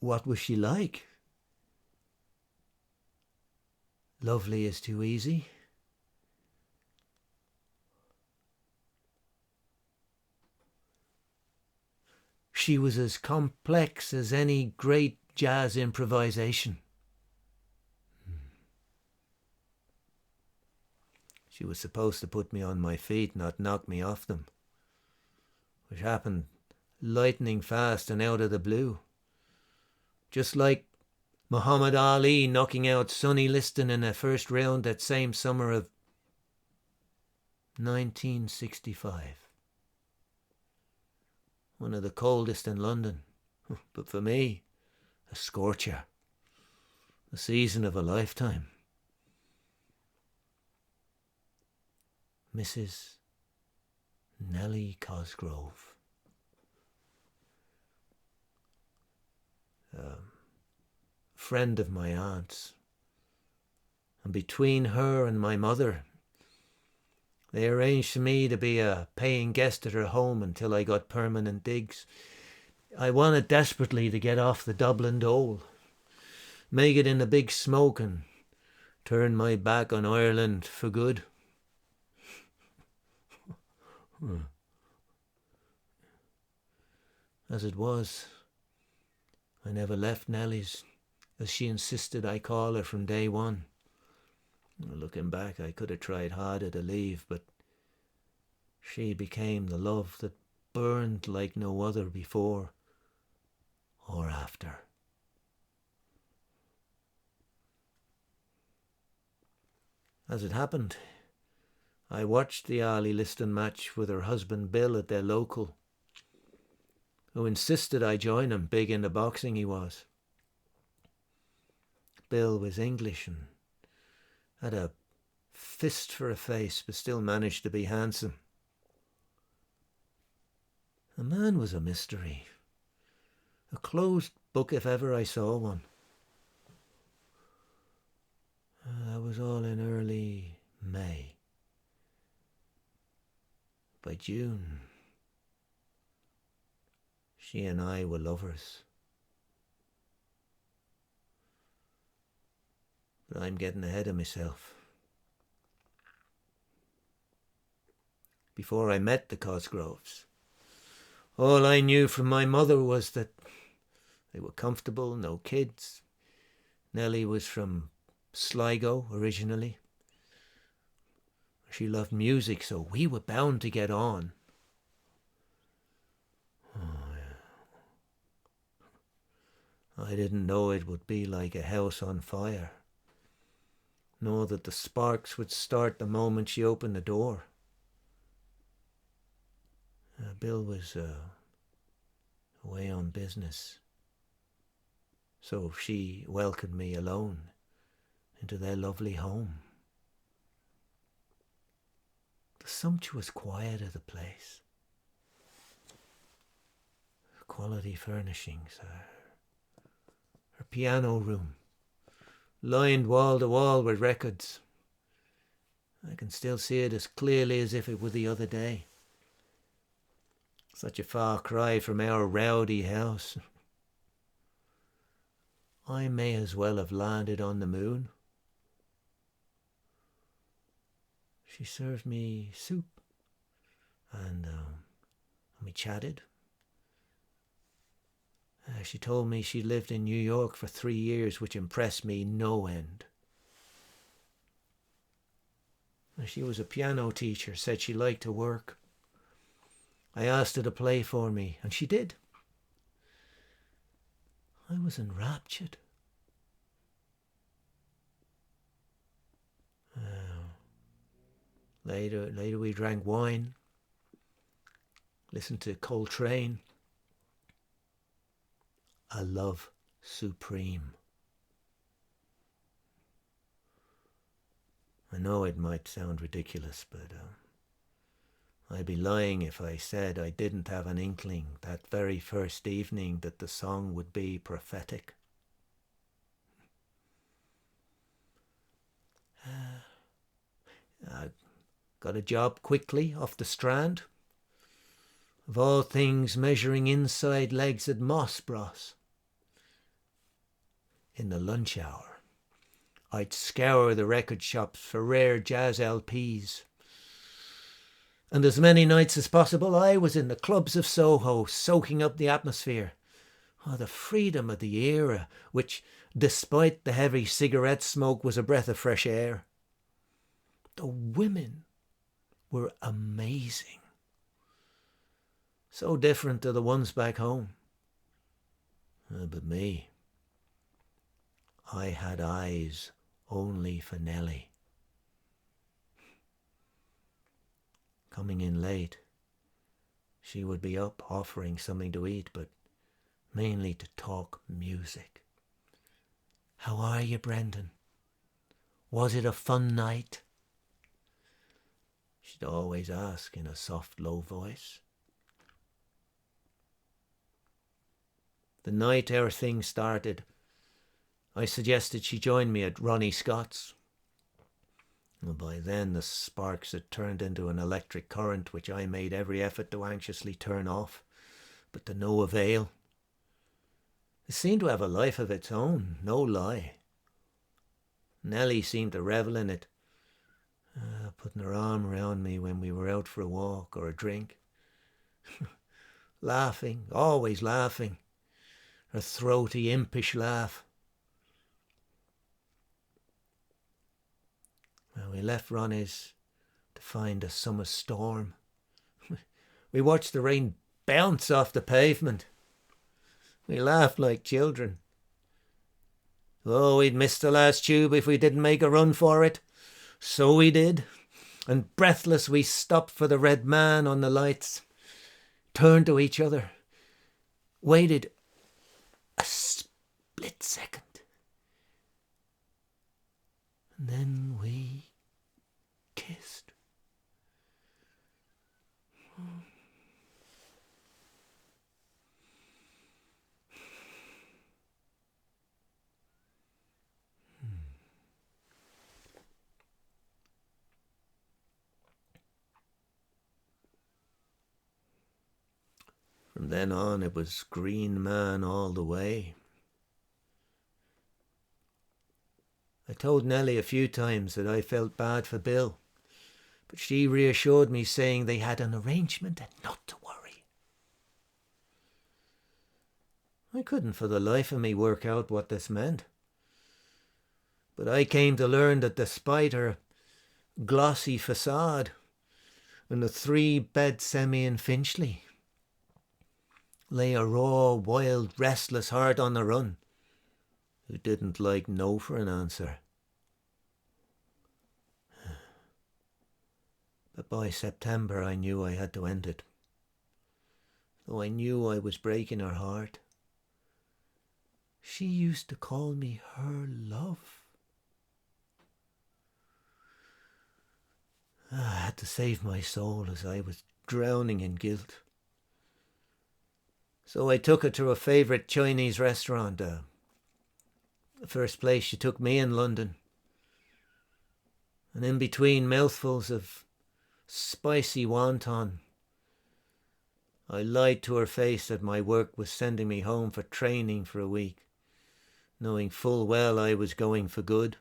What was she like? Lovely is too easy. She was as complex as any great jazz improvisation. She was supposed to put me on my feet, not knock me off them, which happened lightning fast and out of the blue. Just like Muhammad Ali knocking out Sonny Liston in a first round that same summer of 1965. One of the coldest in London, but for me, a scorcher. The season of a lifetime. Mrs. Nellie Cosgrove. Friend of my aunt's. And between her and my mother, they arranged for me to be a paying guest at her home until I got permanent digs. I wanted desperately to get off the Dublin dole, make it in the big smoke and turn my back on Ireland for good. As it was, I never left Nellie's, as she insisted I call her from day one. Looking back, I could have tried harder to leave, but she became the love that burned like no other before or after. As it happened, I watched the Ali Liston match with her husband Bill at their local, who insisted I join him, big into boxing he was. Bill was English and had a fist for a face, but still managed to be handsome. The man was a mystery, a closed book if ever I saw one. That was all in early May. By June, she and I were lovers. But I'm getting ahead of myself. Before I met the Cosgroves, all I knew from my mother was that they were comfortable, no kids. Nellie was from Sligo originally. She loved music, so we were bound to get on. I didn't know it would be like a house on fire, nor that the sparks would start the moment she opened the door. Bill was away on business, so she welcomed me alone into their lovely home. The sumptuous quiet of the place, quality furnishings, her piano room, lined wall to wall with records. I can still see it as clearly as if it were the other day. Such a far cry from our rowdy house. I may as well have landed on the moon. She served me soup, and we chatted. She told me she lived in New York for 3 years, which impressed me no end. She was a piano teacher, said she liked to work. I asked her to play for me, and she did. I was enraptured. Later we drank wine, listened to Coltrane. A love supreme. I know it might sound ridiculous, but I'd be lying if I said I didn't have an inkling that very first evening that the song would be prophetic. I got a job quickly off the Strand. Of all things, measuring inside legs at Moss Bros. in the lunch hour, I'd scour the record shops for rare jazz LPs. And as many nights as possible, I was in the clubs of Soho, soaking up the atmosphere. Oh, the freedom of the era, which, despite the heavy cigarette smoke, was a breath of fresh air. The women were amazing. So different to the ones back home. But me, I had eyes only for Nellie. Coming in late, she would be up offering something to eat, but mainly to talk music. How are you, Brendan? Was it a fun night? She'd always ask in a soft, low voice. The night our thing started, I suggested she join me at Ronnie Scott's. Well, by then the sparks had turned into an electric current, which I made every effort to anxiously turn off, but to no avail. It seemed to have a life of its own, no lie. Nellie seemed to revel in it, putting her arm around me when we were out for a walk or a drink. Laughing, always laughing. Her throaty, impish laugh. Well, we left Ronnie's to find a summer storm. We watched the rain bounce off the pavement. We laughed like children. Oh, we'd miss the last tube if we didn't make a run for it. So we did. And breathless we stopped for the red man on the lights. Turned to each other. Waited a split second. And then we kissed. From then on, it was Green Man all the way. I told Nellie a few times that I felt bad for Bill, but she reassured me, saying they had an arrangement and not to worry. I couldn't for the life of me work out what this meant, but I came to learn that despite her glossy facade and the 3-bed semi in Finchley, lay a raw, wild, restless heart on the run, who didn't like no for an answer. But by September I knew I had to end it, though I knew I was breaking her heart. She used to call me her love. I had to save my soul as I was drowning in guilt. So I took her to a favourite Chinese restaurant, the first place she took me in London. And in between mouthfuls of spicy wonton, I lied to her face that my work was sending me home for training for a week, knowing full well I was going for good.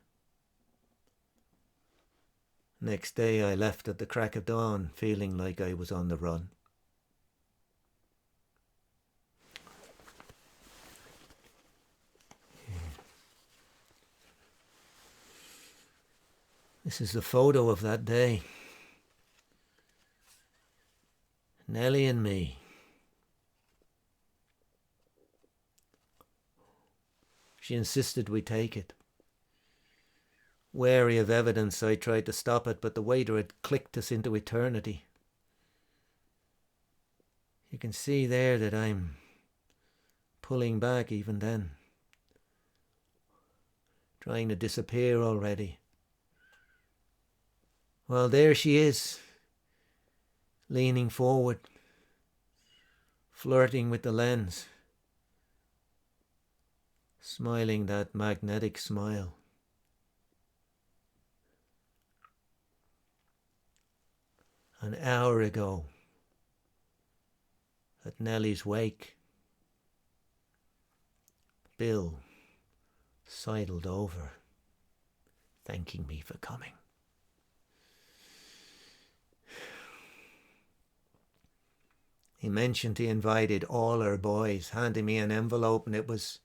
Next day I left at the crack of dawn, feeling like I was on the run. This is the photo of that day. Nellie and me. She insisted we take it. Wary of evidence, I tried to stop it, but the waiter had clicked us into eternity. You can see there that I'm pulling back even then, trying to disappear already. Well, there she is, leaning forward, flirting with the lens, smiling that magnetic smile. An hour ago, at Nellie's wake, Bill sidled over, thanking me for coming. He mentioned he invited all her boys, handing me an envelope, and it was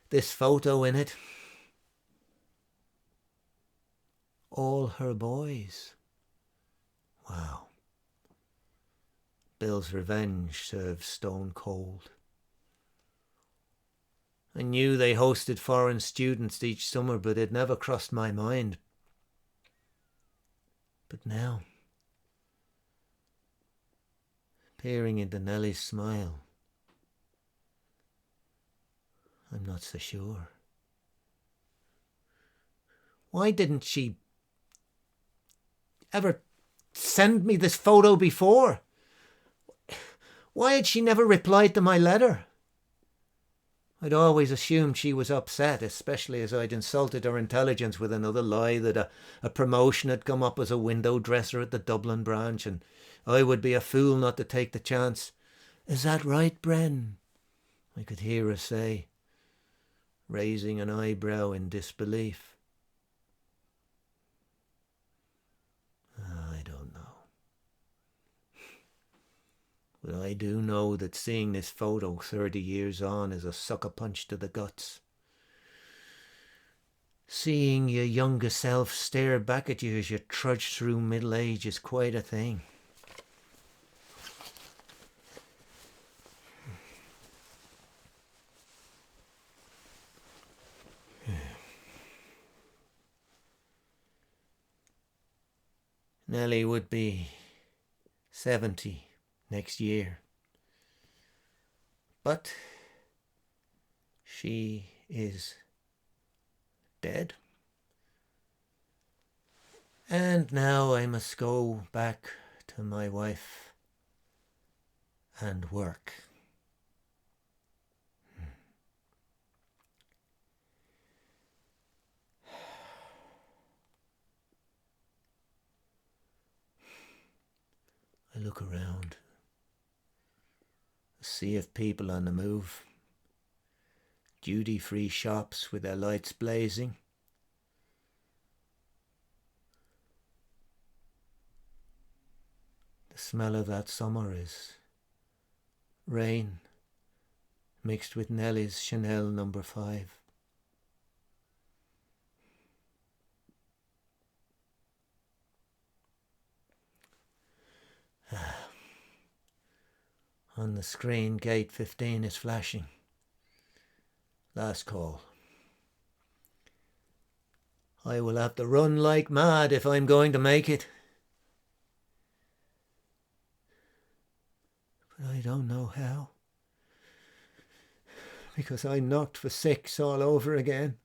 this photo in it. All her boys. Wow. Bill's revenge served stone cold. I knew they hosted foreign students each summer, but it never crossed my mind. But now, peering into Nellie's smile, I'm not so sure. Why didn't she ever send me this photo before? Why had she never replied to my letter? I'd always assumed she was upset, especially as I'd insulted her intelligence with another lie that a promotion had come up as a window dresser at the Dublin branch, and I would be a fool not to take the chance. "Is that right, Bren?" I could hear her say, raising an eyebrow in disbelief. I don't know. But I do know that seeing this photo 30 years on is a sucker punch to the guts. Seeing your younger self stare back at you as you trudge through middle age is quite a thing. Nellie would be 70 next year. But she is dead. And now I must go back to my wife and work. I look around, a sea of people on the move, duty-free shops with their lights blazing. The smell of that summer is rain mixed with Nellie's Chanel No. 5. On the screen, gate 15 is flashing. Last call. I will have to run like mad if I'm going to make it. But I don't know how. Because I knocked for 6 all over again.